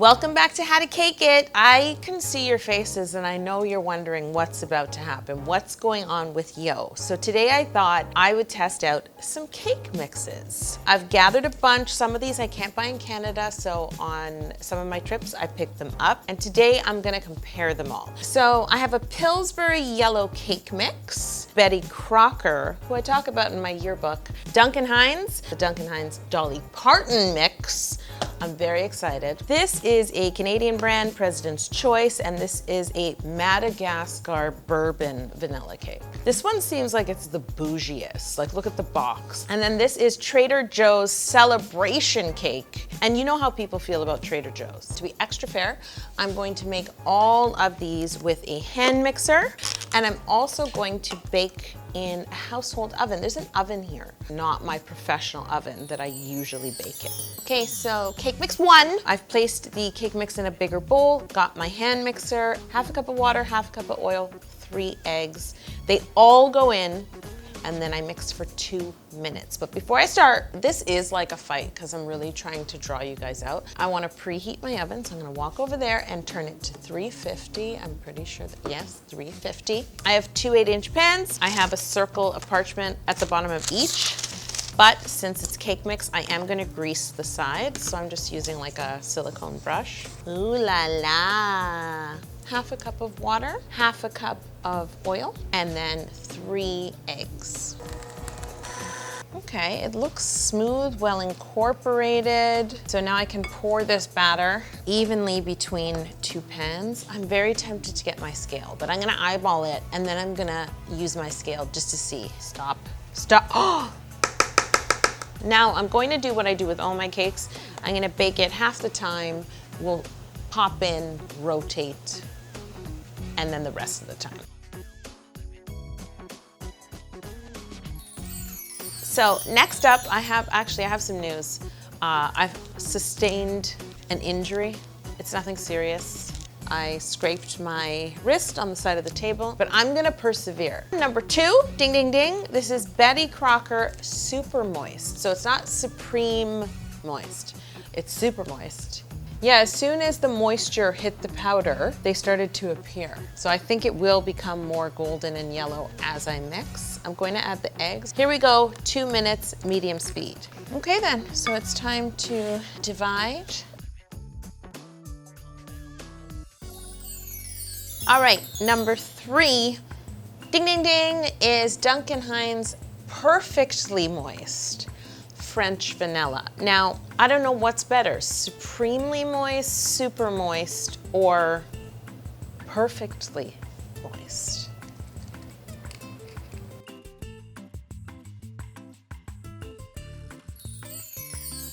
Welcome back to How to Cake It. I can see your faces and I know you're wondering what's about to happen, what's going on with Yo. So today I thought I would test out some cake mixes. I've gathered a bunch. Some of these I can't buy in Canada, so on some of my trips I picked them up, and today I'm gonna compare them all. So I have a Pillsbury yellow cake mix, Betty Crocker, who I talk about in my yearbook, Duncan Hines, the Duncan Hines Dolly Parton mix. I'm very excited. This is a Canadian brand, President's Choice, and this is a Madagascar bourbon vanilla cake. This one seems like it's the bougiest. Like, look at the box. And then this is Trader Joe's Celebration Cake. And you know how people feel about Trader Joe's. To be extra fair, I'm going to make all of these with a hand mixer, and I'm also going to bake in a household oven. There's an oven here, not my professional oven that I usually bake in. Okay, so cake mix one. I've placed the cake mix in a bigger bowl, got my hand mixer, half a cup of water, half a cup of oil, 3 eggs. They all go in, and then I mix for 2 minutes. But before I start, this is like a fight because I'm really trying to draw you guys out. I want to preheat my oven, so I'm gonna walk over there and turn it to 350. I'm pretty sure that, yes, 350. I have 2 8-inch pans. I have a circle of parchment at the bottom of each. But since it's cake mix, I am gonna grease the sides, so I'm just using like a silicone brush. Ooh la la. Half a cup of water, half a cup of oil, and then 3 eggs. Okay, it looks smooth, well incorporated. So now I can pour this batter evenly between 2 pans. I'm very tempted to get my scale, but I'm gonna eyeball it, and then I'm gonna use my scale just to see. Stop, stop. Oh! Now I'm going to do what I do with all my cakes. I'm gonna bake it half the time. We'll pop in, rotate, and then the rest of the time. So next up, I have some news. I've sustained an injury. It's nothing serious. I scraped my wrist on the side of the table, but I'm gonna persevere. Number 2, ding, ding, ding. This is Betty Crocker Super Moist. So it's not Supreme Moist, it's Super Moist. Yeah, as soon as the moisture hit the powder, they started to appear. So I think it will become more golden and yellow as I mix. I'm going to add the eggs. Here we go, 2 minutes, medium speed. Okay then, so it's time to divide. All right, number 3, ding, ding, ding, is Duncan Hines Perfectly Moist French Vanilla. Now, I don't know what's better, supremely moist, super moist, or perfectly moist.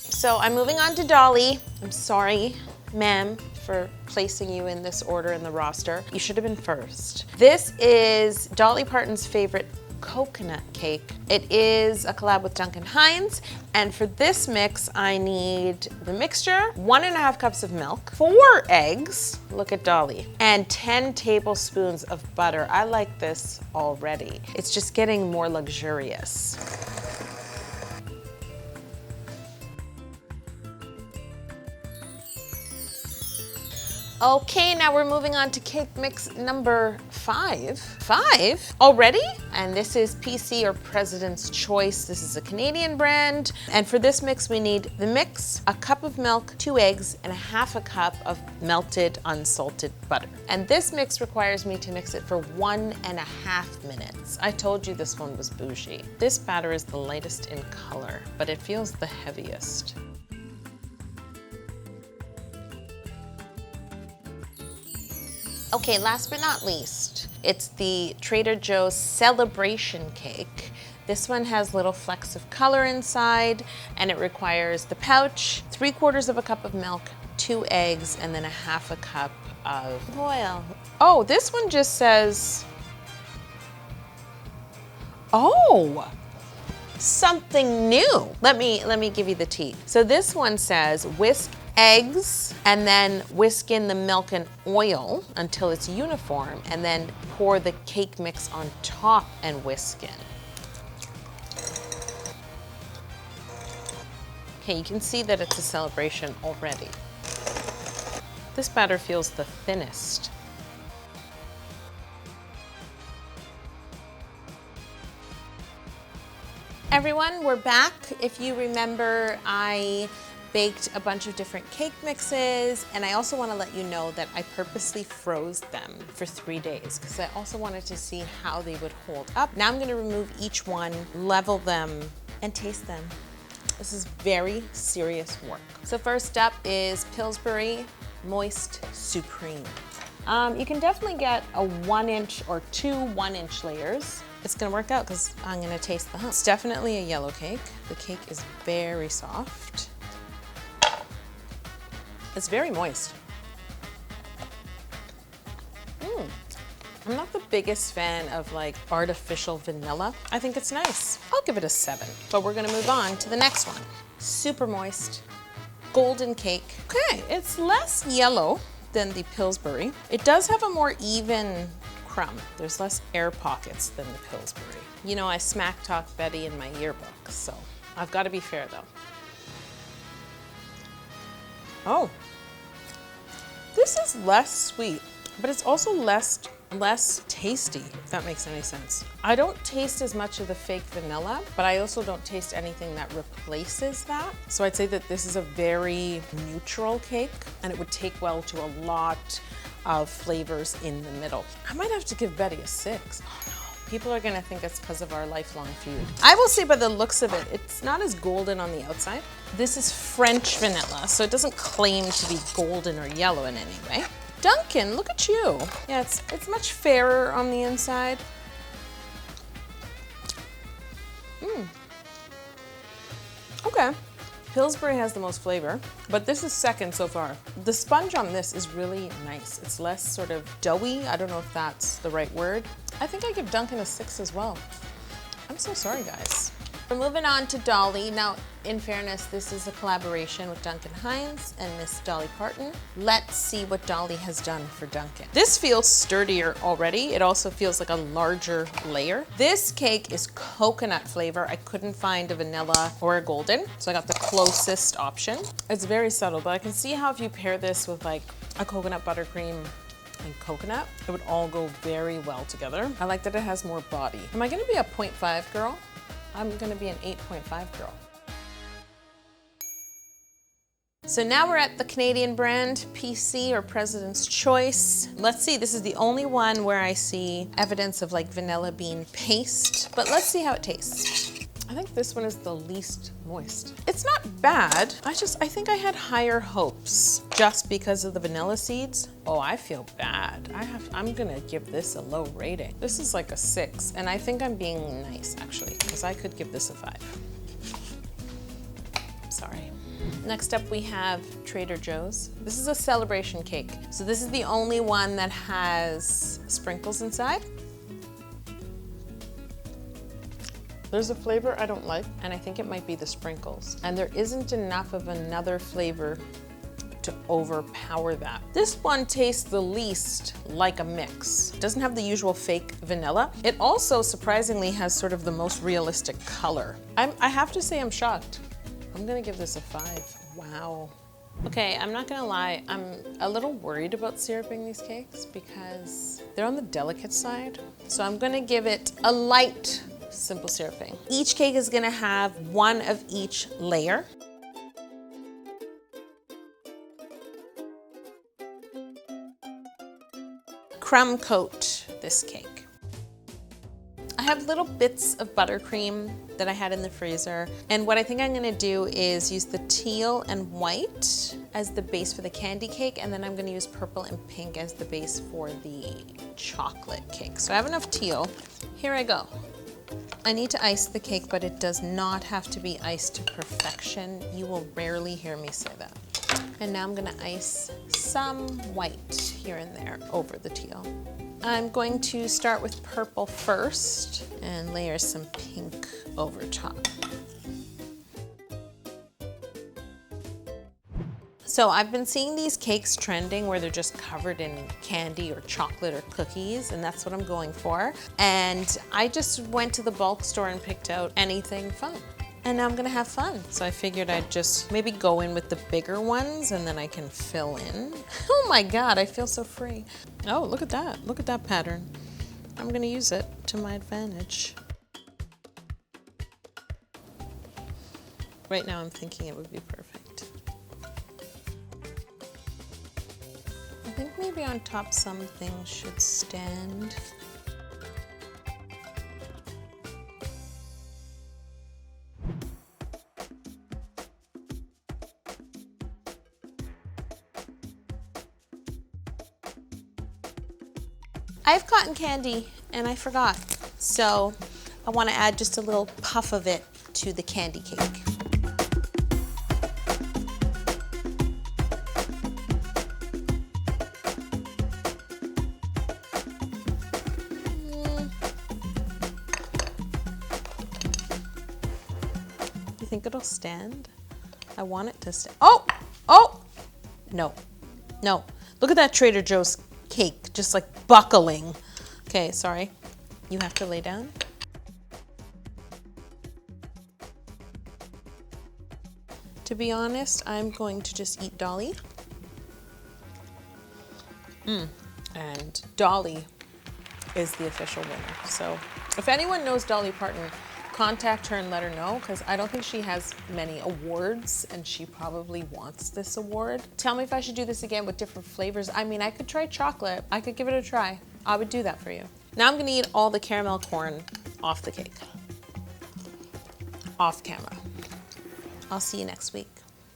So I'm moving on to Dolly. I'm sorry, ma'am, for placing you in this order in the roster. You should have been first. This is Dolly Parton's favorite coconut cake. It is a collab with Duncan Hines, and for this mix I need the mixture, 1.5 cups of milk, 4 eggs, look at Dolly, and 10 tablespoons of butter. I like this already. It's just getting more luxurious. Okay, now we're moving on to cake mix number 5. 5? Already? And this is PC or President's Choice. This is a Canadian brand. And for this mix, we need the mix, a cup of milk, 2 eggs, and 1/2 cup of melted unsalted butter. And this mix requires me to mix it for 1.5 minutes. I told you this one was bougie. This batter is the lightest in color, but it feels the heaviest. Okay, last but not least, it's the Trader Joe's Celebration Cake. This one has little flecks of color inside, and it requires the pouch, 3/4 cup of milk, 2 eggs, and then 1/2 cup of oil. Oh, this one just says, oh, something new. Let me give you the tea. So this one says whisk eggs and then whisk in the milk and oil until it's uniform, and then pour the cake mix on top and whisk in. Okay, you can see that it's a celebration already. This batter feels the thinnest. Everyone, we're back. If you remember, I baked a bunch of different cake mixes, and I also want to let you know that I purposely froze them for 3 days because I also wanted to see how they would hold up. Now I'm going to remove each one, level them, and taste them. This is very serious work. So first up is Pillsbury Moist Supreme. You can definitely get a 1-inch or 2 1-inch layers. It's gonna work out because I'm gonna taste the hump. It's definitely a yellow cake. The cake is very soft. It's very moist. I'm not the biggest fan of like artificial vanilla. I think it's nice. I'll give it a 7, but we're gonna move on to the next one. Super moist, golden cake. Okay, it's less yellow than the Pillsbury. It does have a more even crumb. There's less air pockets than the Pillsbury. You know, I smack talk Betty in my yearbook, so I've got to be fair though. Oh, this is less sweet, but it's also less tasty, if that makes any sense. I don't taste as much of the fake vanilla, but I also don't taste anything that replaces that. So I'd say that this is a very neutral cake, and it would take well to a lot of flavors in the middle. I might have to give Betty a 6. Oh no, people are gonna think it's because of our lifelong feud. I will say by the looks of it, it's not as golden on the outside. This is French vanilla, so it doesn't claim to be golden or yellow in any way. Duncan, look at you. Yeah, it's much fairer on the inside. Okay. Pillsbury has the most flavor, but this is second so far. The sponge on this is really nice. It's less sort of doughy. I don't know if that's the right word. I think I give Duncan a 6 as well. I'm so sorry, guys. We're moving on to Dolly. Now, in fairness, this is a collaboration with Duncan Hines and Miss Dolly Parton. Let's see what Dolly has done for Duncan. This feels sturdier already. It also feels like a larger layer. This cake is coconut flavor. I couldn't find a vanilla or a golden, so I got the closest option. It's very subtle, but I can see how if you pair this with like a coconut buttercream and coconut, it would all go very well together. I like that it has more body. Am I gonna be a 0.5 girl? I'm gonna be an 8.5 girl. So now we're at the Canadian brand, PC or President's Choice. Let's see, this is the only one where I see evidence of like vanilla bean paste, but let's see how it tastes. I think this one is the least moist. It's not bad. I think I had higher hopes just because of the vanilla seeds. Oh, I feel bad. I'm gonna give this a low rating. This is like a 6, and I think I'm being nice actually, because I could give this a 5. Sorry. Next up we have Trader Joe's. This is a celebration cake. So this is the only one that has sprinkles inside. There's a flavor I don't like, and I think it might be the sprinkles. And there isn't enough of another flavor to overpower that. This one tastes the least like a mix. It doesn't have the usual fake vanilla. It also surprisingly has sort of the most realistic color. I have to say I'm shocked. I'm gonna give this a 5. Wow. Okay, I'm not gonna lie, I'm a little worried about syruping these cakes because they're on the delicate side. So I'm gonna give it a light simple syruping. Each cake is gonna have one of each layer. Crumb coat this cake. I have little bits of buttercream that I had in the freezer, and what I think I'm gonna do is use the teal and white as the base for the candy cake, and then I'm gonna use purple and pink as the base for the chocolate cake. So I have enough teal. Here I go. I need to ice the cake, but it does not have to be iced to perfection. You will rarely hear me say that. And now I'm gonna ice some white here and there over the teal. I'm going to start with purple first and layer some pink over top. So I've been seeing these cakes trending where they're just covered in candy or chocolate or cookies, and that's what I'm going for. And I just went to the bulk store and picked out anything fun. And now I'm gonna have fun. So I figured I'd just maybe go in with the bigger ones and then I can fill in. Oh my God, I feel so free. Oh, look at that. Look at that pattern. I'm gonna use it to my advantage. Right now I'm thinking it would be perfect. I think maybe on top some things should stand. I have cotton candy and I forgot. So I want to add just a little puff of it to the candy cake. You think it'll stand? I want it to stand. Oh, oh, no, no. Look at that Trader Joe's cake, just like buckling. Okay, sorry. You have to lay down. To be honest, I'm going to just eat Dolly. And Dolly is the official winner. So if anyone knows Dolly Parton, contact her and let her know, because I don't think she has many awards and she probably wants this award. Tell me if I should do this again with different flavors. I mean, I could try chocolate. I could give it a try. I would do that for you. Now I'm gonna eat all the caramel corn off the cake. Off camera. I'll see you next week.